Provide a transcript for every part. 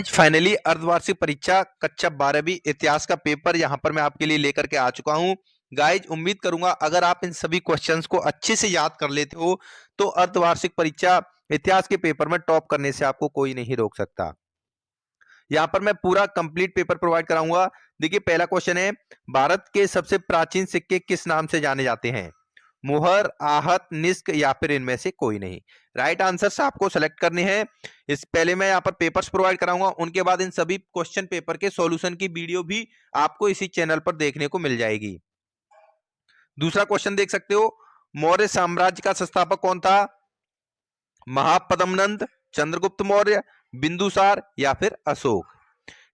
Finally अर्धवार्षिक परीक्षा कक्षा 12वीं इतिहास का पेपर यहां पर मैं आपके लिए लेकर के आ चुका हूं। गाइज उम्मीद करूंगा अगर आप इन सभी क्वेश्चंस को अच्छे से याद कर लेते हो तो अर्धवार्षिक परीक्षा इतिहास के पेपर में टॉप करने से आपको कोई नहीं रोक सकता। यहां पर मैं पूरा कंप्लीट पेपर प्रोवाइड कराऊंगा। देखिए पहला क्वेश्चन है, भारत के सबसे प्राचीन सिक्के किस नाम से जाने जाते हैं? मुहर, आहत, निष्क या फिर इनमें से कोई नहीं। राइट आंसर आपको सेलेक्ट करने हैं। इस पहले मैं यहाँ पर पेपर्स प्रोवाइड कराऊंगा, उनके बाद इन सभी क्वेश्चन पेपर के सॉल्यूशन की वीडियो भी आपको इसी चैनल पर देखने को मिल जाएगी। दूसरा क्वेश्चन देख सकते हो, मौर्य साम्राज्य का संस्थापक कौन था? महापद्मनंद, चंद्रगुप्त मौर्य, बिंदुसार या फिर अशोक।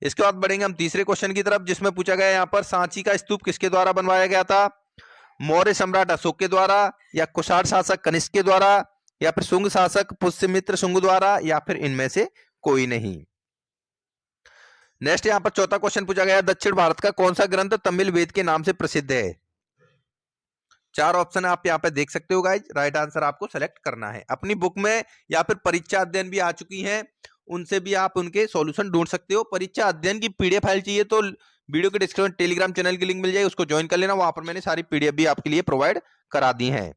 इसके बाद बढ़ेंगे हम तीसरे क्वेश्चन की तरफ, जिसमें पूछा गया यहाँ पर सांची का स्तूप किसके द्वारा बनवाया गया था? मौर्य सम्राट अशोक के द्वारा, या कुषाण शासक कनिष्क के द्वारा, या फिर शुंग शासक पुष्यमित्र शुंग द्वारा, या फिर इनमें से कोई नहीं। नेक्स्ट यहाँ पर चौथा क्वेश्चन पूछा गया, दक्षिण भारत का कौन सा ग्रंथ तमिल वेद के नाम से प्रसिद्ध है? चार ऑप्शन आप यहाँ पे देख सकते हो गाइज, राइट आंसर आपको सेलेक्ट करना है। अपनी बुक में या फिर परीक्षा अध्ययन भी आ चुकी हैं, उनसे भी आप उनके सॉल्यूशन ढूंढ सकते हो। परीक्षा अध्ययन की पीडीएफ फाइल चाहिए तो वीडियो के डिस्क्रिप्शन टेलीग्राम चैनल की लिंक मिल जाएगी, उसको ज्वाइन कर लेना, वहां पर मैंने सारी पीडीएफ भी आपके लिए प्रोवाइड करा दी है।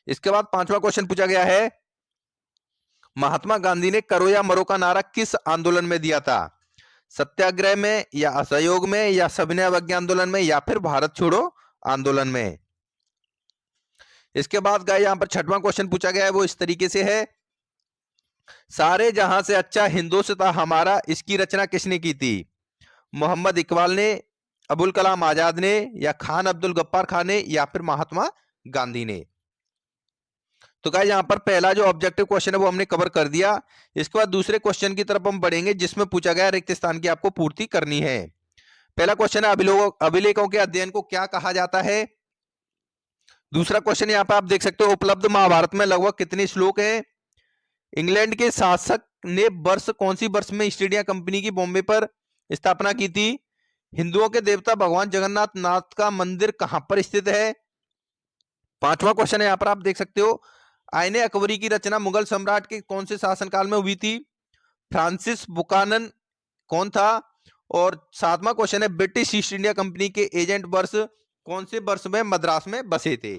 इसके बाद पांचवा क्वेश्चन पूछा गया है, महात्मा गांधी ने करो या मरो का नारा किस आंदोलन में दिया था? सत्याग्रह में, या असहयोग में, या सविनय अवज्ञा आंदोलन में, या फिर भारत छोड़ो आंदोलन में। इसके बाद गाइस यहां पर छठवां क्वेश्चन पूछा गया है, वो इस तरीके से है, सारे जहां से अच्छा हिंदुस्तान हमारा, इसकी रचना किसने की थी? मोहम्मद इकबाल ने, अबुल कलाम आजाद ने, या खान अब्दुल गफ्फार खान ने, या फिर महात्मा गांधी ने। तो गाइस यहां पर पहला जो ऑब्जेक्टिव क्वेश्चन है वो हमने कवर कर दिया। इसके बाद दूसरे क्वेश्चन की तरफ हम बढ़ेंगे, जिसमें पूछा गया रिक्त स्थान की आपको पूर्ति करनी है। पहला क्वेश्चन है, अभिलेखों के अध्ययन को क्या कहा जाता है? दूसरा क्वेश्चन यहाँ पे आप देख सकते हो, उपलब्ध महाभारत में लगभग कितने श्लोक हैं? इंग्लैंड के शासक ने कौन सी वर्ष में ईस्ट इंडिया कंपनी की बॉम्बे पर स्थापना की थी? हिंदुओं के देवता भगवान जगन्नाथ नाथ का मंदिर कहां पर स्थित है? पांचवा क्वेश्चन है, यहाँ पर आप देख सकते हो, आईने अकबरी की रचना मुगल सम्राट के कौन से शासनकाल में हुई थी? फ्रांसिस बुकानन कौन था? और सातवां क्वेश्चन है, ब्रिटिश ईस्ट इंडिया कंपनी के एजेंट कौन से वर्ष में मद्रास में बसे थे?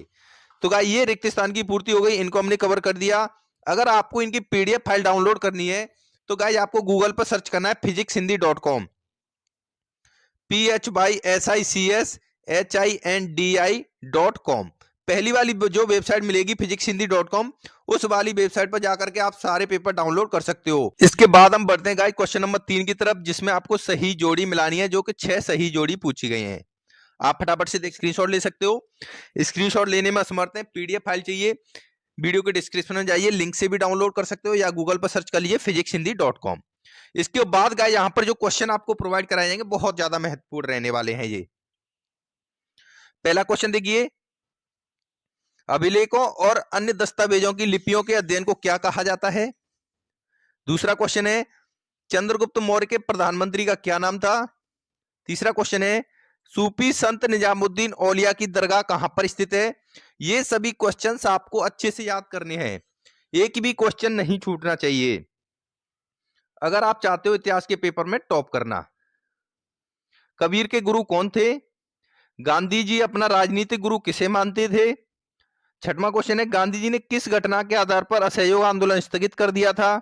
तो गाइस ये रिक्त स्थान की पूर्ति हो गई, इनको हमने कवर कर दिया। अगर आपको इनकी पीडीएफ फाइल डाउनलोड करनी है तो गाइस आपको गूगल पर सर्च करना है physicshindy.com, PHYSICSHINDI.com। पहली वाली जो वेबसाइट मिलेगी physicshindy.com, उस वाली वेबसाइट पर जाकर के आप सारे पेपर डाउनलोड कर सकते हो। इसके बाद हम बढ़ते हैं गाइस क्वेश्चन नंबर 3 की तरफ, जिसमें आपको सही जोड़ी मिलानी है, जो कि 6 सही जोड़ी पूछी गई हैं। आप फटाफट से स्क्रीनशॉट ले सकते हो। स्क्रीनशॉट लेने में असमर्थ हैं, पीडीएफ फाइल चाहिए, वीडियो के डिस्क्रिप्शन में जाइए, लिंक से भी डाउनलोड कर सकते हो, या गूगल पर सर्च कर लीजिए physicshindy.com। इसके बाद गाइस यहाँ पर जो क्वेश्चन आपको प्रोवाइड कराए जाएंगे बहुत ज्यादा महत्वपूर्ण रहने वाले हैं ये। पहला क्वेश्चन देखिए, अभिलेखों और अन्य दस्तावेजों की लिपियों के अध्ययन को क्या कहा जाता है? दूसरा क्वेश्चन है, चंद्रगुप्त मौर्य के प्रधानमंत्री का क्या नाम था? तीसरा क्वेश्चन है, सूफी संत निजामुद्दीन औलिया की दरगाह कहां पर स्थित है? ये सभी क्वेश्चंस आपको अच्छे से याद करने हैं, एक भी क्वेश्चन नहीं छूटना चाहिए अगर आप चाहते हो इतिहास के पेपर में टॉप करना। कबीर के गुरु कौन थे? गांधी जी अपना राजनीतिक गुरु किसे मानते थे? छठवां क्वेश्चन है, गांधी जी ने किस घटना के आधार पर असहयोग आंदोलन स्थगित कर दिया था?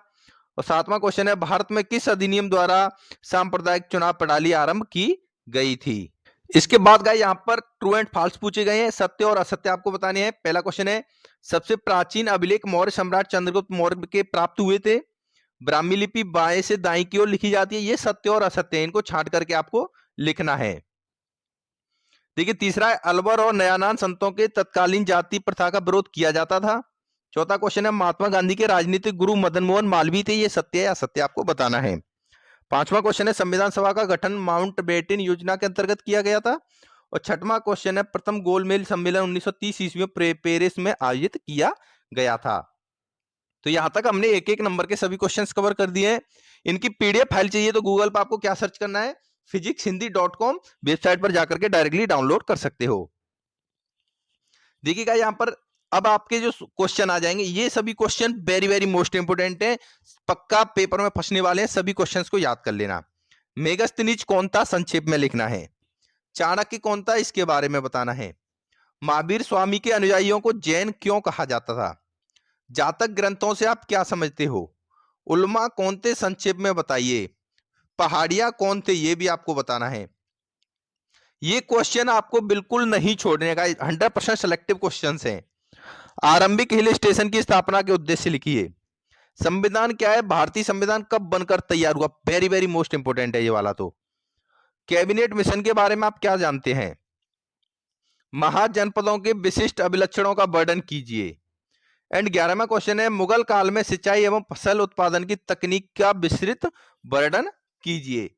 और सातवां क्वेश्चन है, भारत में किस अधिनियम द्वारा सांप्रदायिक चुनाव प्रणाली आरंभ की गई थी? इसके बाद गाइस यहाँ पर ट्रू एंड फॉल्स पूछे गए हैं, सत्य और असत्य आपको बताने हैं। पहला क्वेश्चन है, सबसे प्राचीन अभिलेख मौर्य सम्राट चंद्रगुप्त मौर्य के प्राप्त हुए थे। ब्राह्मी लिपि बाएं से दाएं की ओर लिखी जाती है, ये सत्य और असत्य है, इनको छांट करके आपको लिखना है। देखिए तीसरा है, अलवर और नयानान संतों के तत्कालीन जाति प्रथा का विरोध किया जाता था। चौथा क्वेश्चन है, महात्मा गांधी के राजनीतिक गुरु मदन मोहन मालवीय थे, ये सत्य या असत्य आपको बताना है। पांचवा क्वेश्चन है, संविधान सभा का गठन माउंटबेटन योजना के अंतर्गत किया गया था। और छठवां क्वेश्चन है, प्रथम गोलमेज सम्मेलन 1930 ईस्वी में पेरिस में आयोजित किया गया था। तो यहां तक हमने एक एक नंबर के सभी क्वेश्चंस कवर कर दिए हैं। इनकी पीडीएफ फाइल चाहिए तो गूगल पर आपको क्या सर्च करना है, physicshindy.com वेबसाइट पर जाकर के डायरेक्टली डाउनलोड कर सकते हो। देखिएगा यहां पर अब आपके जो क्वेश्चन आ जाएंगे, ये सभी question very very most important है, पक्का पेपर में फंसने वाले हैं, सभी क्वेश्चंस को याद कर लेना। मेगस्थनीज कौन था, संक्षेप में लिखना है। चाणक्य कौन था, इसके बारे में बताना है। महावीर स्वामी के अनुयायियों को जैन क्यों कहा जाता था। जातक ग्रंथों से आप क्या समझते हो। उलमा कौन थे, संक्षेप में बताइए। पहाड़िया कौन थे, ये भी आपको बताना है। ये क्वेश्चन आपको बिल्कुल नहीं छोड़ने का, 100% सिलेक्टिव क्वेश्चंस हैं। आरंभिक हिल स्टेशन की स्थापना के उद्देश्य लिखिए। संविधान क्या है, भारतीय संविधान कब बनकर तैयार हुआ, वेरी वेरी मोस्ट इंपोर्टेंट है ये वाला तो। कैबिनेट मिशन के बारे में आप क्या जानते हैं। महाजनपदों के विशिष्ट अभिलक्षणों का वर्णन कीजिए। एंड 11वां क्वेश्चन है, मुगल काल में सिंचाई एवं फसल उत्पादन की तकनीक का विस्तृत वर्णन कीजिए।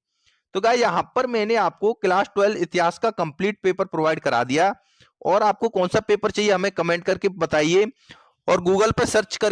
तो गाइस यहां पर मैंने आपको क्लास 12 इतिहास का कंप्लीट पेपर प्रोवाइड करा दिया, और आपको कौन सा पेपर चाहिए हमें कमेंट करके बताइए, और गूगल पर सर्च करके